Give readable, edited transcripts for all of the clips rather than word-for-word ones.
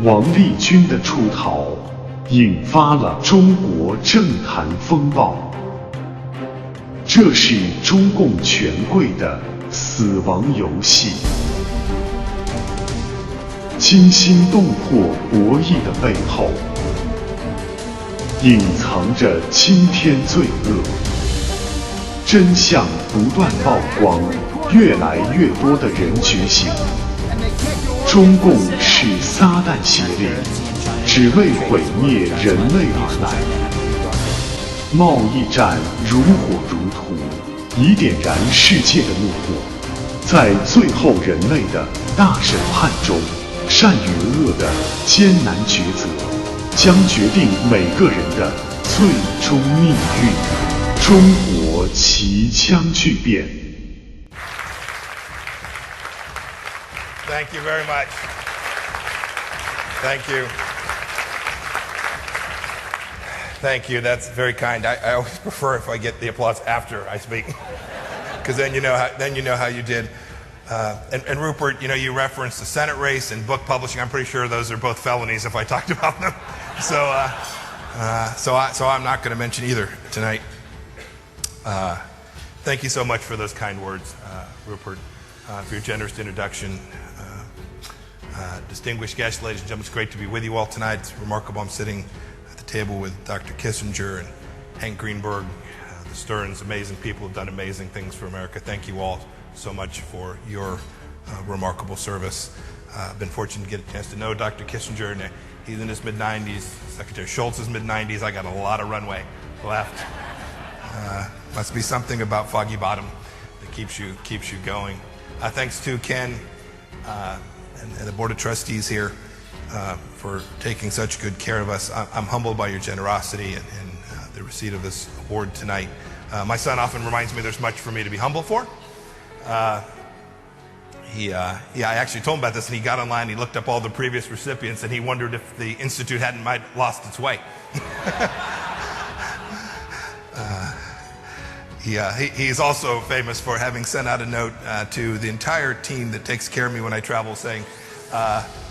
王立军的出逃，引发了中国政坛风暴。这是中共权贵的死亡游戏，惊心动魄博弈的背后，隐藏着惊天罪恶。真相不断曝光，越来越多的人觉醒。中共是撒旦邪灵，只为毁灭人类而来。贸易战如火如荼，以点燃世界的怒火。在最后人类的大审判中，善与恶的艰难抉择，将决定每个人的最终命运。中国奇枪巨变。Thank you very much. Thank you. Thank you. That's very kind. I always prefer if I get the applause after I speak, because then you know how you did. And Rupert, you referenced the Senate race and book publishing. I'm pretty sure those are both felonies if I talked about them. So I'm not going to mention either tonight. Thank you so much for those kind words, Rupert, for your generous introduction. Distinguished guests, ladies and gentlemen, it's great to be with you all tonight. It's remarkable. I'm sitting at the table with Dr. Kissinger and Hank Greenberg, the Stearns, amazing people who've done amazing things for America. Thank you all so much for your remarkable service. I've been fortunate to get a chance to know Dr. Kissinger, and he's in his mid-90s. Secretary Shultz is mid-90s. I got a lot of runway left. Must be something about Foggy Bottom that keeps you going. Thanks to Ken and the Board of Trustees here for taking such good care of us. I'm humbled by your generosity and the receipt of this award tonight. My son often reminds me there's much for me to be humble for. I actually told him about this, and he got online, he looked up all the previous recipients, and he wondered if the Institute might have lost its way. He's also famous for having sent out a note to the entire team that takes care of me when I travel, saying,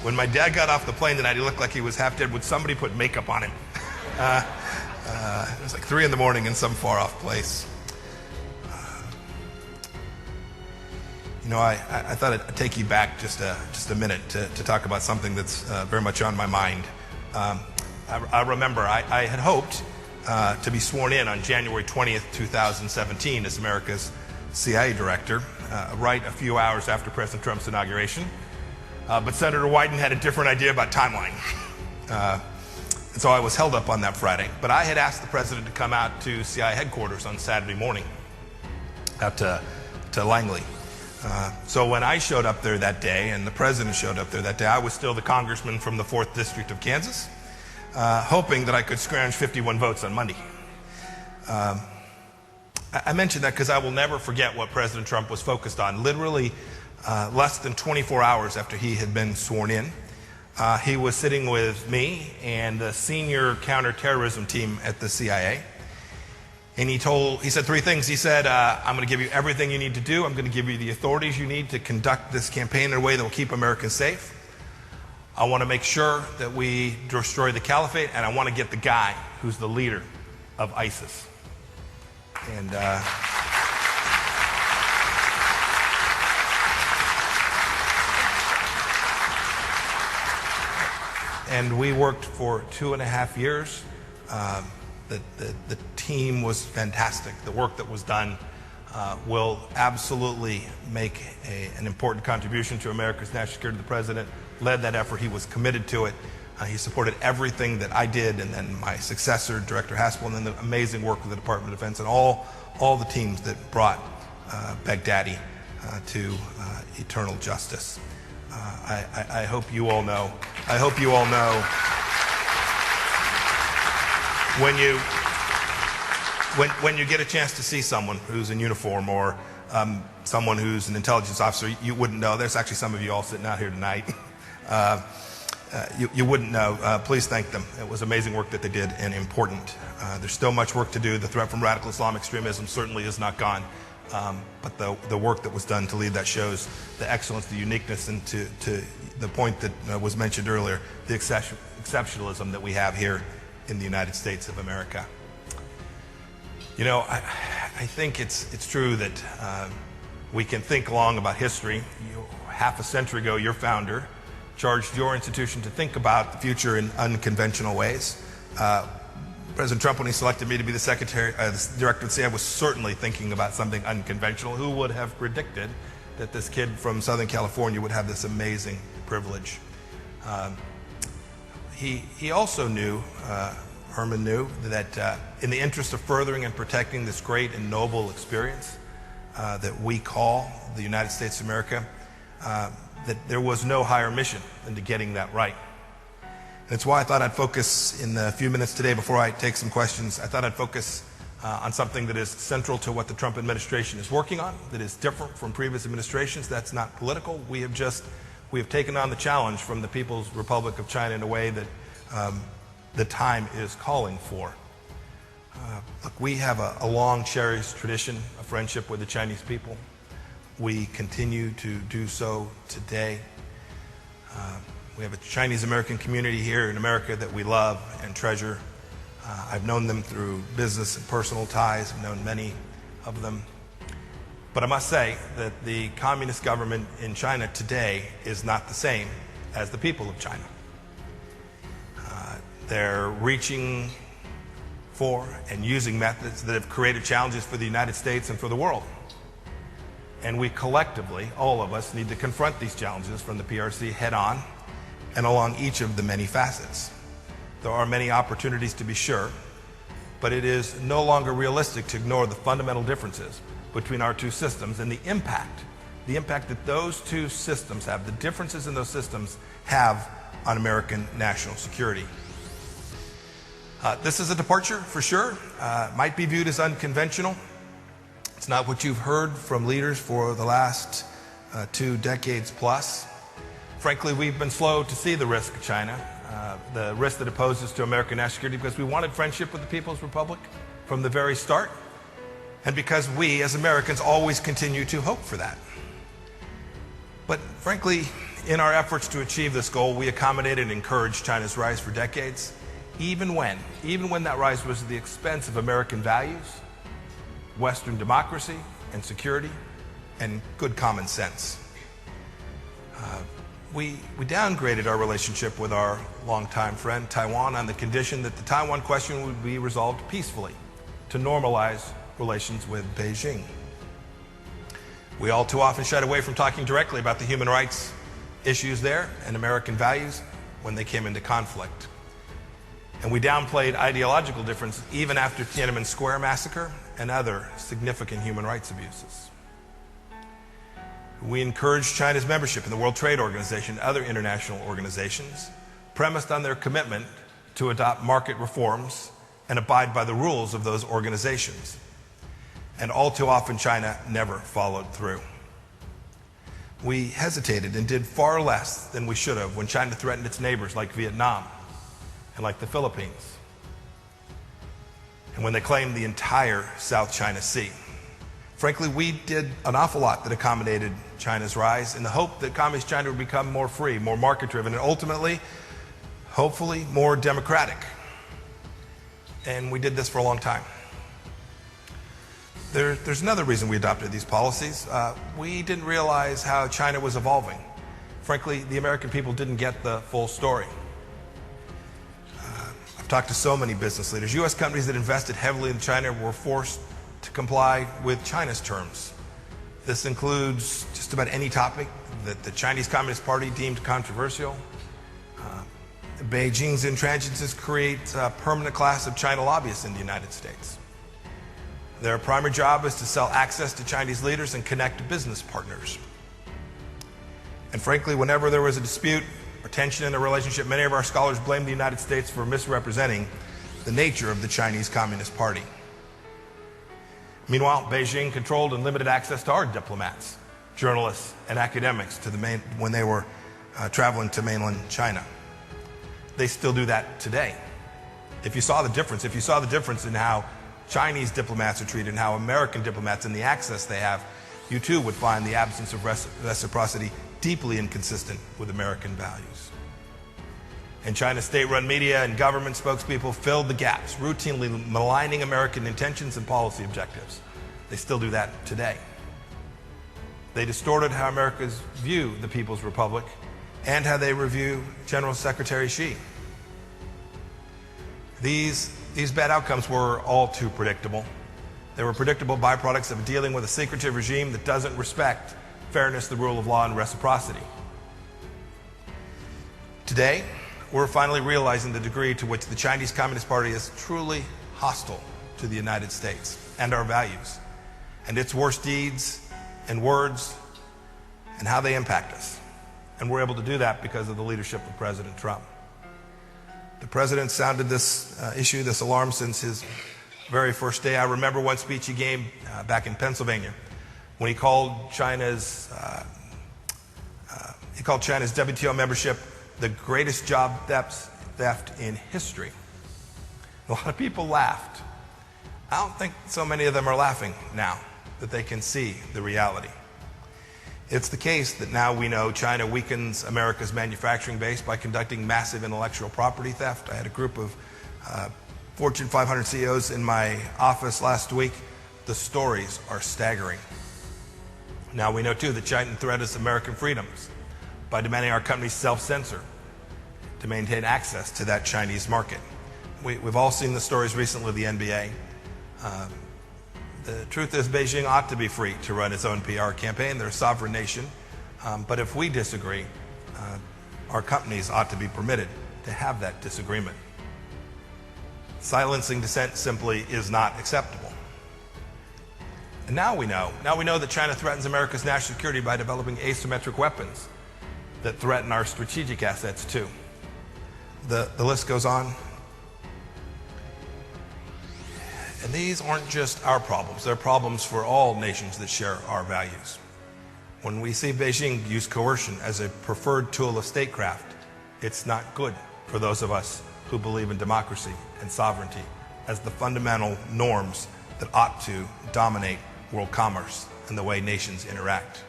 when my dad got off the plane tonight, he looked like he was half dead. Would somebody put makeup on him? It was like 3 a.m. in some far-off place. I thought I'd take you back just a minute to talk about something that's very much on my mind. I remember I had hoped to be sworn in on January 20th, 2017 as America's CIA director, right a few hours after President Trump's inauguration. But Senator Wyden had a different idea about timeline. And so I was held up on that Friday. But I had asked the president to come out to CIA headquarters on Saturday morning, out to Langley. So when I showed up there that day and the president showed up there that day, I was still the congressman from the 4th District of Kansas, hoping that I could scrounge 51 votes on Monday. I mention that because I will never forget what President Trump was focused on. Literally less than 24 hours after he had been sworn in, he was sitting with me and the senior counterterrorism team at the CIA. And he said 3 things. He said, I'm going to give you everything you need to do. I'm going to give you the authorities you need to conduct this campaign in a way that will keep Americans safe. I want to make sure that we destroy the caliphate, and I want to get the guy who's the leader of ISIS. And we worked for 2.5 years. The team was fantastic. The work that was done will absolutely make an important contribution to America's national security. The president led that effort. He was committed to it. He supported everything that I did, and then my successor, Director Haspel, and then the amazing work of the Department of Defense and all the teams that brought Baghdadi to eternal justice. I hope you all know. I hope you all know when you get a chance to see someone who's in uniform or someone who's an intelligence officer, you wouldn't know. There's actually some of you all sitting out here tonight. You wouldn't know. Please thank them. It was amazing work that they did and important. There's still much work to do. The threat from radical Islamic extremism certainly is not gone. but the work that was done to lead that shows the excellence, the uniqueness, and to the point that was mentioned earlier, the exceptionalism that we have here in the United States of America. You know, I think it's true that we can think long about history. Half a century ago, your founder charged your institution to think about the future in unconventional ways. President Trump, when he selected me to be the director of the CIA, was certainly thinking about something unconventional. Who would have predicted that this kid from Southern California would have this amazing privilege? He also knew, Herman knew, that in the interest of furthering and protecting this great and noble experience that we call the United States of America, that there was no higher mission than to getting that right. That's why I thought I'd focus in the few minutes today before I take some questions. I thought I'd focus on something that is central to what the Trump administration is working on, that is different from previous administrations. That's not political. We have taken on the challenge from the People's Republic of China in a way that the time is calling for. Look, we have a long cherished tradition of friendship with the Chinese people. We continue to do so today. We have a Chinese-American community here in America that we love and treasure. I've known them through business and personal ties. I've known many of them. But I must say that the communist government in China today is not the same as the people of China. They're reaching for and using methods that have created challenges for the United States and for the world. And we collectively, all of us, need to confront these challenges from the PRC head on and along each of the many facets. There are many opportunities to be sure, but it is no longer realistic to ignore the fundamental differences between our two systems and the impact that those two systems have, the differences in those systems have on American national security. This is a departure for sure. Might be viewed as unconventional. It's not what you've heard from leaders for the last 2 decades plus. Frankly, we've been slow to see the risk of China, the risk that it poses to American national security, because we wanted friendship with the People's Republic from the very start, and because we, as Americans, always continue to hope for that. But frankly, in our efforts to achieve this goal, we accommodated and encouraged China's rise for decades, even when that rise was at the expense of American values, Western democracy and security, and good common sense. We downgraded our relationship with our longtime friend Taiwan on the condition that the Taiwan question would be resolved peacefully to normalize relations with Beijing. We all too often shied away from talking directly about the human rights issues there and American values when they came into conflict. And we downplayed ideological difference even after Tiananmen Square massacre and other significant human rights abuses. We encouraged China's membership in the World Trade Organization and other international organizations, premised on their commitment to adopt market reforms and abide by the rules of those organizations. And all too often, China never followed through. We hesitated and did far less than we should have when China threatened its neighbors like Vietnam and like the Philippines, and when they claimed the entire South China Sea. Frankly, we did an awful lot that accommodated China's rise in the hope that communist China would become more free, more market-driven, and ultimately, hopefully, more democratic. And we did this for a long time. There's another reason we adopted these policies. We didn't realize how China was evolving. Frankly, the American people didn't get the full story. I've talked to so many business leaders. U.S. companies that invested heavily in China were forced to comply with China's terms. This includes just about any topic that the Chinese Communist Party deemed controversial. Beijing's intransigence creates a permanent class of China lobbyists in the United States. Their primary job is to sell access to Chinese leaders and connect business partners. And frankly, whenever there was a dispute or tension in a relationship, many of our scholars blamed the United States for misrepresenting the nature of the Chinese Communist Party. Meanwhile, Beijing controlled and limited access to our diplomats, journalists, and academics when they were traveling to mainland China. They still do that today. If you saw the difference in how Chinese diplomats are treated and how American diplomats and the access they have, you too would find the absence of reciprocity deeply inconsistent with American values. In China, state-run media and government spokespeople filled the gaps, routinely maligning American intentions and policy objectives. They still do that today. They distorted how Americans view the People's Republic and how they review General Secretary Xi. These bad outcomes were all too predictable. They were predictable byproducts of dealing with a secretive regime that doesn't respect fairness, the rule of law, and reciprocity. Today, we're finally realizing the degree to which the Chinese Communist Party is truly hostile to the United States and our values, and its worst deeds and words and how they impact us. And we're able to do that because of the leadership of President Trump. The president sounded this issue, this alarm, since his very first day. I remember one speech he gave back in Pennsylvania when he called China's WTO membership the greatest job theft in history. A lot of people laughed. I don't think so many of them are laughing now that they can see the reality. It's the case that now we know China weakens America's manufacturing base by conducting massive intellectual property theft. I had a group of Fortune 500 CEOs in my office last week. The stories are staggering. Now we know too that China threatens American freedoms by demanding our companies self-censor to maintain access to that Chinese market. We've all seen the stories recently of the NBA. The truth is Beijing ought to be free to run its own PR campaign. They're a sovereign nation. But if we disagree, our companies ought to be permitted to have that disagreement. Silencing dissent simply is not acceptable. And now we know that China threatens America's national security by developing asymmetric weapons that threaten our strategic assets too. The list goes on. And these aren't just our problems. They're problems for all nations that share our values. When we see Beijing use coercion as a preferred tool of statecraft, it's not good for those of us who believe in democracy and sovereignty as the fundamental norms that ought to dominate world commerce and the way nations interact.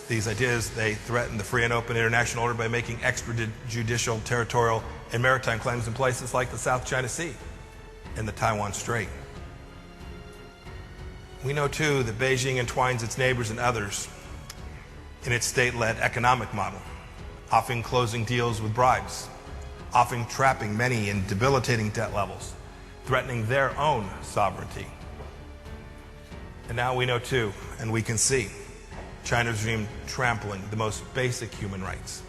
These ideas, they threaten the free and open international order by making extrajudicial, territorial, and maritime claims in places like the South China Sea and the Taiwan Strait. We know too that Beijing entwines its neighbors and others in its state-led economic model, often closing deals with bribes, often trapping many in debilitating debt levels, threatening their own sovereignty. And now we know too, and we can see, China's regime trampling the most basic human rights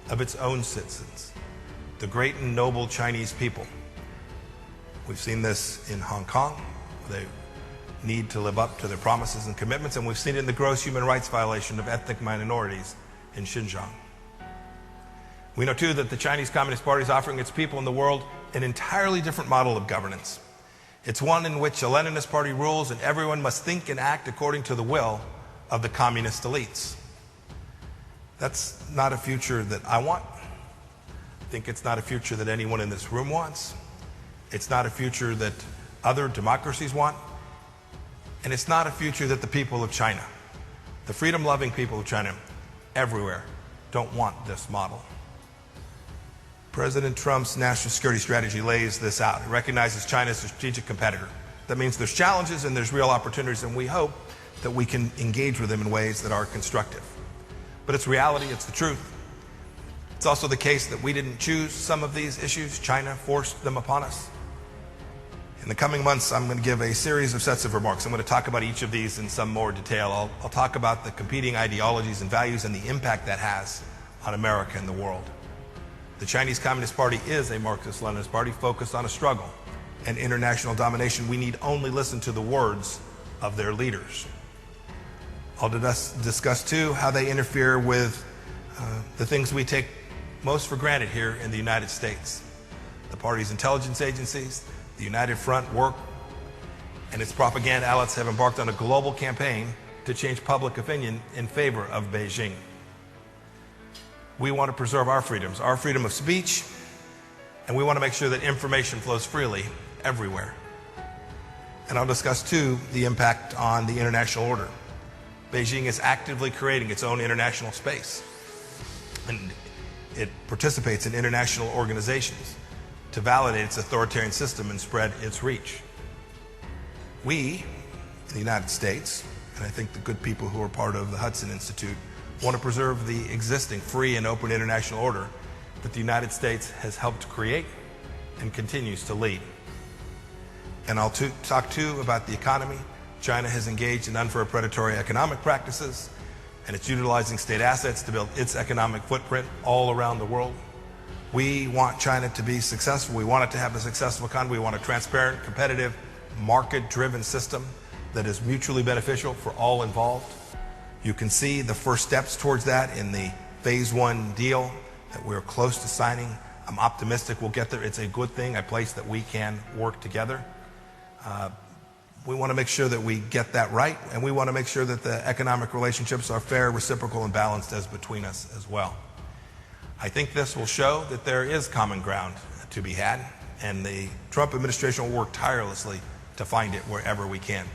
of its own citizens, the great and noble Chinese people. We've seen this in Hong Kong. They need to live up to their promises and commitments, and we've seen it in the gross human rights violation of ethnic minorities in Xinjiang. We know too that the Chinese Communist Party is offering its people in the world an entirely different model of governance. It's one in which a Leninist party rules and everyone must think and act according to the will of the communist elites. That's not a future that I want. I think it's not a future that anyone in this room wants. It's not a future that other democracies want. And it's not a future that the people of China, the freedom-loving people of China everywhere, don't want this model. President Trump's national security strategy lays this out. It recognizes China as a strategic competitor. That means there's challenges and there's real opportunities, and we hope that we can engage with them in ways that are constructive. But it's reality, it's the truth. It's also the case that we didn't choose some of these issues. China forced them upon us. In the coming months, I'm going to give a series of sets of remarks. I'm going to talk about each of these in some more detail. I'll talk about the competing ideologies and values and the impact that has on America and the world. The Chinese Communist Party is a Marxist-Leninist party focused on a struggle and international domination. We need only listen to the words of their leaders. I'll discuss too how they interfere with the things we take most for granted here in the United States. The party's intelligence agencies, the United Front work, and its propaganda outlets have embarked on a global campaign to change public opinion in favor of Beijing. We want to preserve our freedoms, our freedom of speech, and we want to make sure that information flows freely everywhere. And I'll discuss, too, the impact on the international order. Beijing is actively creating its own international space, and it participates in international organizations to validate its authoritarian system and spread its reach. We, in the United States, and I think the good people who are part of the Hudson Institute, want to preserve the existing free and open international order that the United States has helped create and continues to lead. And I'll talk too about the economy. China has engaged in unfair predatory economic practices, and it's utilizing state assets to build its economic footprint all around the world. We want China to be successful. We want it to have a successful economy. We want a transparent, competitive, market-driven system that is mutually beneficial for all involved. You can see the first steps towards that in the phase one deal that we're close to signing. I'm optimistic we'll get there. It's a good thing, a place that we can work together. We want to make sure that we get that right, and we want to make sure that the economic relationships are fair, reciprocal, and balanced as between us as well. I think this will show that there is common ground to be had, and the Trump administration will work tirelessly to find it wherever we can.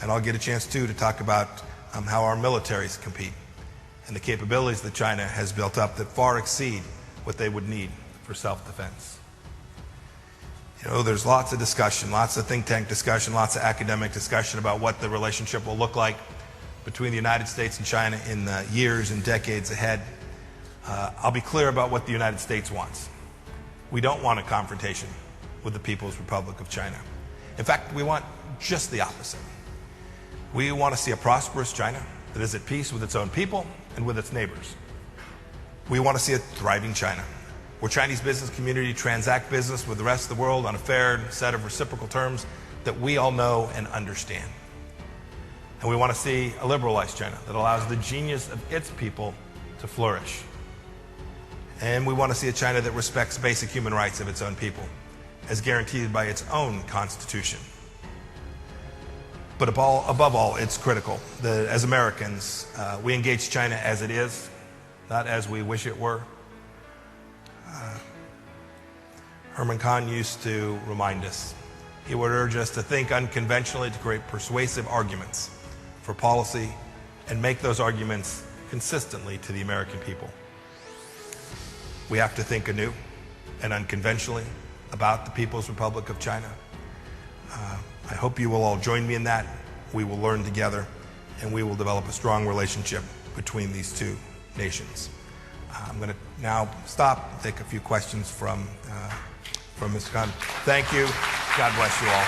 And I'll get a chance, too, to talk about how our militaries compete and the capabilities that China has built up that far exceed what they would need for self-defense. You know, there's lots of discussion, lots of think tank discussion, lots of academic discussion about what the relationship will look like between the United States and China in the years and decades ahead. I'll be clear about what the United States wants. We don't want a confrontation with the People's Republic of China. In fact, we want just the opposite. We want to see a prosperous China that is at peace with its own people and with its neighbors. We want to see a thriving China, where Chinese business community transact business with the rest of the world on a fair set of reciprocal terms that we all know and understand. And we want to see a liberalized China that allows the genius of its people to flourish. And we want to see a China that respects basic human rights of its own people, as guaranteed by its own constitution. But above all, it's critical that as Americans, we engage China as it is, not as we wish it were. Herman Kahn used to remind us. He would urge us to think unconventionally, to create persuasive arguments for policy, and make those arguments consistently to the American people. We have to think anew and unconventionally about the People's Republic of China. I hope you will all join me in that. We will learn together, and we will develop a strong relationship between these two nations. I'm going to now stop and take a few questions from Mr. Khan. Thank you. God bless you all.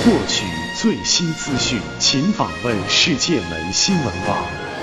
获取最新资讯，请访问世界门新闻网。